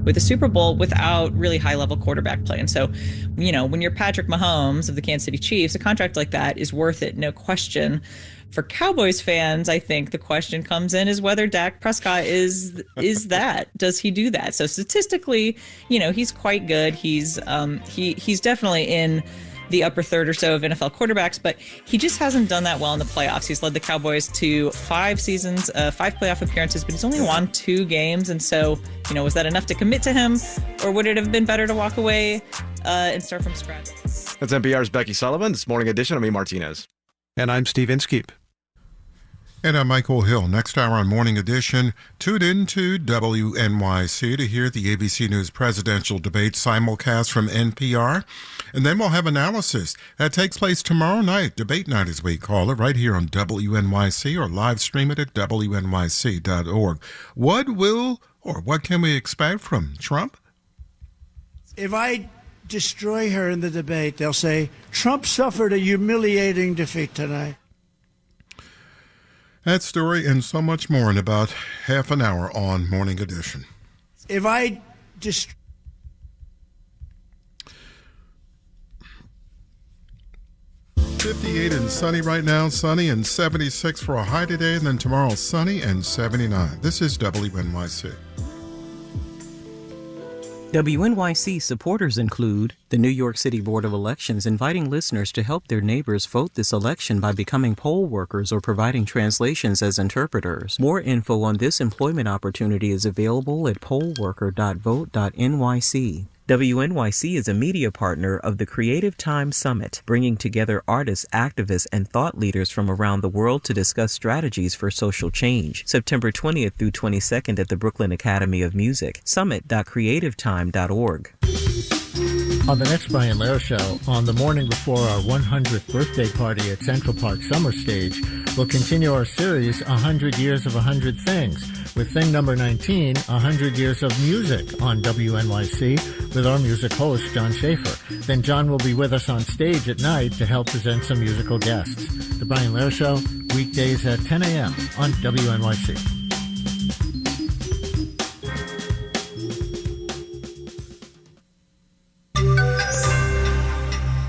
with a Super Bowl without really high-level quarterback play. And so, when you're Patrick Mahomes of the Kansas City Chiefs, a contract like that is worth it, no question. For Cowboys fans, I think the question comes in is whether Dak Prescott is that. Does he do that? So statistically, he's quite good. He's definitely in the upper third or so of NFL quarterbacks, but he just hasn't done that well in the playoffs. He's led the Cowboys to 5 seasons, 5 playoff appearances, but he's only won 2 games. And so, was that enough to commit to him, or would it have been better to walk away and start from scratch? That's NPR's Becky Sullivan. This Morning Edition, I'm E. Martinez. And I'm Steve Inskeep. And I'm Michael Hill. Next hour on Morning Edition, tune in to WNYC to hear the ABC News presidential debate simulcast from NPR. And then we'll have analysis. That takes place tomorrow night, debate night as we call it, right here on WNYC, or live stream it at WNYC.org. What can we expect from Trump? If I destroy her in the debate, they'll say, Trump suffered a humiliating defeat tonight. That story and so much more in about half an hour on Morning Edition. If I just 58 and sunny right now, sunny and 76 for a high today, and then tomorrow sunny and 79. This is WNYC. WNYC supporters include the New York City Board of Elections inviting listeners to help their neighbors vote this election by becoming poll workers or providing translations as interpreters. More info on this employment opportunity is available at pollworker.vote.nyc. WNYC is a media partner of the Creative Time Summit, bringing together artists, activists, and thought leaders from around the world to discuss strategies for social change. September 20th through 22nd at the Brooklyn Academy of Music. Summit.creativetime.org. On the next Brian Lehrer Show, on the morning before our 100th birthday party at Central Park Summer Stage, we'll continue our series, 100 Years of 100 Things, with thing number 19, 100 Years of Music on WNYC, with our music host, John Schaefer. Then John will be with us on stage at night to help present some musical guests. The Brian Lehrer Show, weekdays at 10 a.m. on WNYC.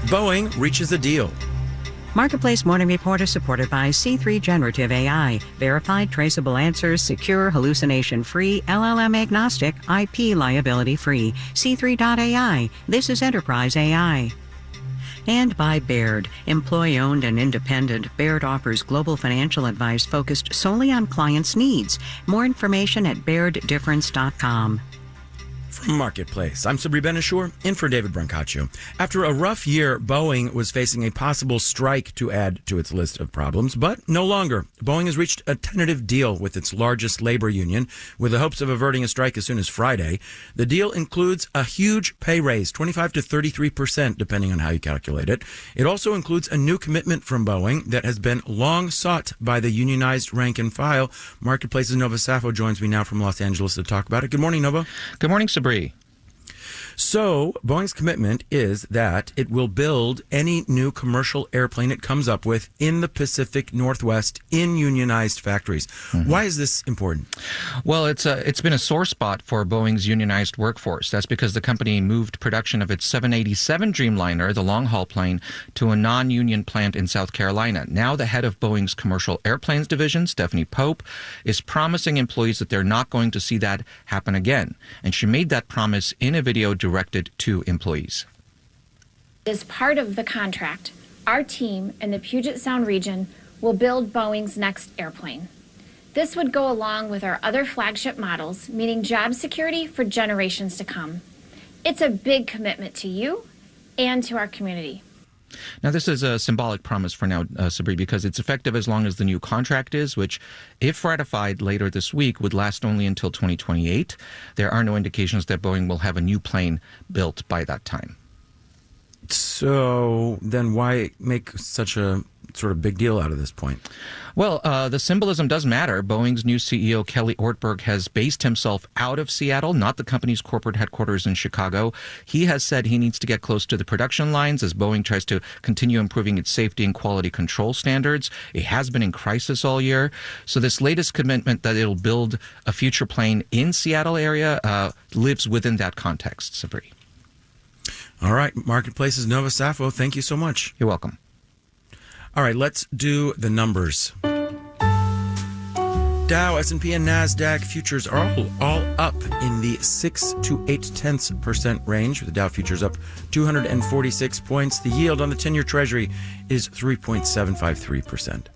Boeing reaches a deal. Marketplace Morning Report is supported by C3 Generative AI. Verified, traceable answers, secure, hallucination-free, LLM-agnostic, IP liability-free. C3.ai. This is Enterprise AI. And by Baird. Employee-owned and independent, Baird offers global financial advice focused solely on clients' needs. More information at BairdDifference.com. From Marketplace, I'm Sabri Ben-Achour, in for David Brancaccio. After a rough year, Boeing was facing a possible strike to add to its list of problems, but no longer. Boeing has reached a tentative deal with its largest labor union, with the hopes of averting a strike as soon as Friday. The deal includes a huge pay raise, 25 to 33%, depending on how you calculate it. It also includes a new commitment from Boeing that has been long sought by the unionized rank and file. Marketplace's Nova Safo joins me now from Los Angeles to talk about it. Good morning, Nova. Good morning, Sabri. So, Boeing's commitment is that it will build any new commercial airplane it comes up with in the Pacific Northwest in unionized factories. Mm-hmm. Why is this important? Well, it's been a sore spot for Boeing's unionized workforce. That's because the company moved production of its 787 Dreamliner, the long-haul plane, to a non-union plant in South Carolina. Now the head of Boeing's commercial airplanes division, Stephanie Pope, is promising employees that they're not going to see that happen again. And she made that promise in a video directed to employees. As part of the contract, our team in the Puget Sound region will build Boeing's next airplane. This would go along with our other flagship models, meaning job security for generations to come. It's a big commitment to you and to our community. Now, this is a symbolic promise for now, Sabri, because it's effective as long as the new contract is, which, if ratified later this week, would last only until 2028. There are no indications that Boeing will have a new plane built by that time. So then why make such a sort of big deal out of this point? Well, the symbolism does matter. Boeing's new CEO, Kelly Ortberg, has based himself out of Seattle, not the company's corporate headquarters in Chicago. He has said he needs to get close to the production lines as Boeing tries to continue improving its safety and quality control standards. It has been in crisis all year. So this latest commitment that it'll build a future plane in Seattle area lives within that context, Sabri. All right, Marketplace's Nova Safo, thank you so much. You're welcome. All right, let's do the numbers. Dow, S&P, and NASDAQ futures are all up in the 6 to 0.8% range, with the Dow futures up 246 points. The yield on the 10-year Treasury is 3.753%.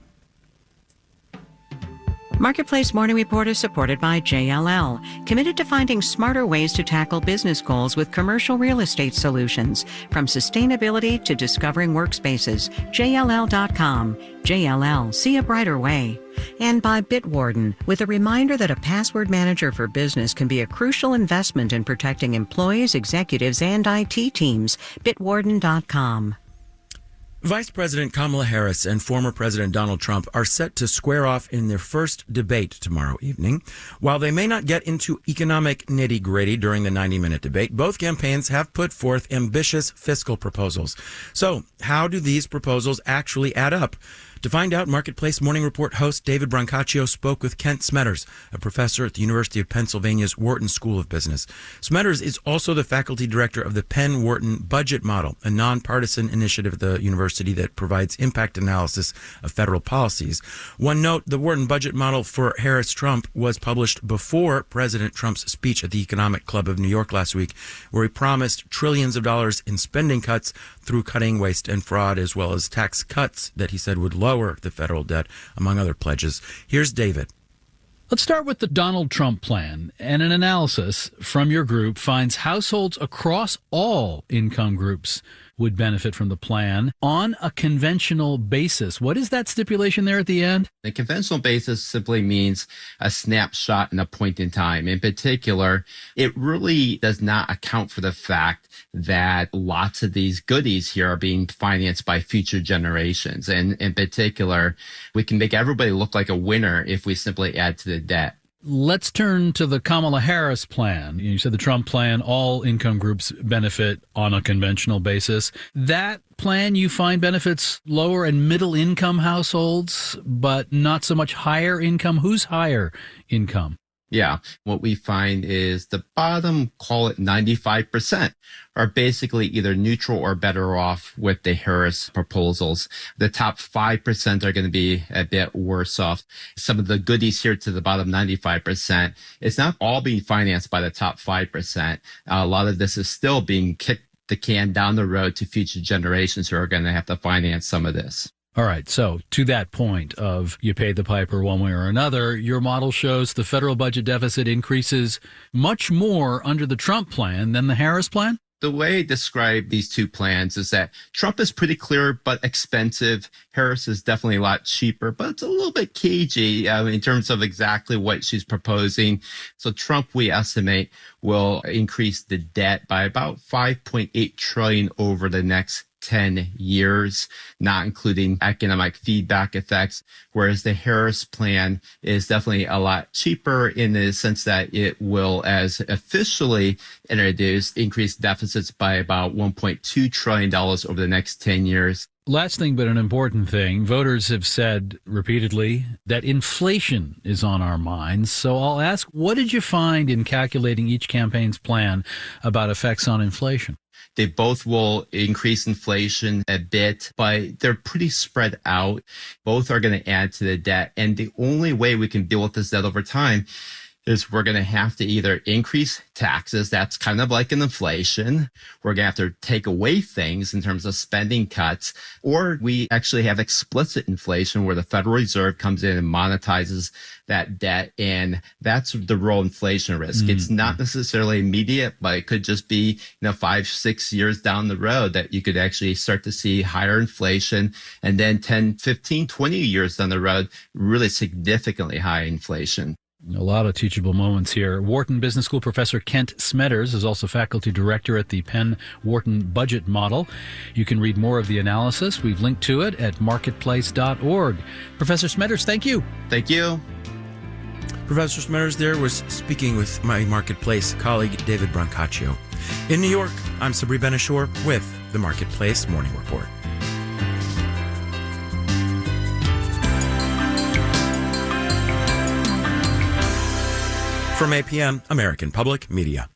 Marketplace Morning Report is supported by JLL, committed to finding smarter ways to tackle business goals with commercial real estate solutions. From sustainability to discovering workspaces, JLL.com. JLL, see a brighter way. And by Bitwarden, with a reminder that a password manager for business can be a crucial investment in protecting employees, executives, and IT teams. Bitwarden.com. Vice President Kamala Harris and former President Donald Trump are set to square off in their first debate tomorrow evening. While they may not get into economic nitty-gritty during the 90-minute debate, both campaigns have put forth ambitious fiscal proposals. So, how do these proposals actually add up? To find out, Marketplace Morning Report host David Brancaccio spoke with Kent Smetters, a professor at the University of Pennsylvania's Wharton School of Business. Smetters is also the faculty director of the Penn-Wharton Budget Model, a nonpartisan initiative at the university that provides impact analysis of federal policies. One note, the Wharton Budget Model for Harris-Trump was published before President Trump's speech at the Economic Club of New York last week, where he promised trillions of dollars in spending cuts through cutting waste and fraud, as well as tax cuts that he said would lower the federal debt, among other pledges. Here's David. Let's start with the Donald Trump plan. And an analysis from your group finds households across all income groups would benefit from the plan on a conventional basis. What is that stipulation there at the end? The conventional basis simply means a snapshot in a point in time. In particular, it really does not account for the fact that lots of these goodies here are being financed by future generations. And in particular, we can make everybody look like a winner if we simply add to the debt. Let's turn to the Kamala Harris plan. You said the Trump plan, all income groups benefit on a conventional basis. That plan you find benefits lower and middle income households, but not so much higher income. Who's higher income? Yeah, what we find is the bottom, call it 95%, are basically either neutral or better off with the Harris proposals. The top 5% are going to be a bit worse off. Some of the goodies here to the bottom 95%, it's not all being financed by the top 5%. A lot of this is still being kicked the can down the road to future generations who are going to have to finance some of this. All right. So to that point of you pay the piper one way or another, your model shows the federal budget deficit increases much more under the Trump plan than the Harris plan? The way I describe these two plans is that Trump is pretty clear but expensive. Harris is definitely a lot cheaper, but it's a little bit cagey in terms of exactly what she's proposing. So Trump, we estimate, will increase the debt by about $5.8 trillion over the next 10 years, not including economic feedback effects, whereas the Harris plan is definitely a lot cheaper in the sense that it will, as officially introduced, increase deficits by about $1.2 trillion over the next 10 years. Last thing, but an important thing, voters have said repeatedly that inflation is on our minds. So I'll ask, what did you find in calculating each campaign's plan about effects on inflation? They both will increase inflation a bit, but they're pretty spread out. Both are going to add to the debt. And the only way we can deal with this debt over time is we're going to have to either increase taxes. That's kind of like an inflation. We're going to have to take away things in terms of spending cuts, or we actually have explicit inflation where the Federal Reserve comes in and monetizes that debt. And that's the real inflation risk. It's not necessarily immediate, but it could just be, 5-6 years down the road that you could actually start to see higher inflation. And then 10, 15, 20 years down the road, really significantly high inflation. A lot of teachable moments here. Wharton Business School professor Kent Smetters is also faculty director at the Penn Wharton Budget Model. You can read more of the analysis. We've linked to it at marketplace.org. Professor Smetters, thank you. Thank you. Professor Smetters there was speaking with my Marketplace colleague, David Brancaccio. In New York, I'm Sabri Ben-Achour with the Marketplace Morning Report. From APM, American Public Media.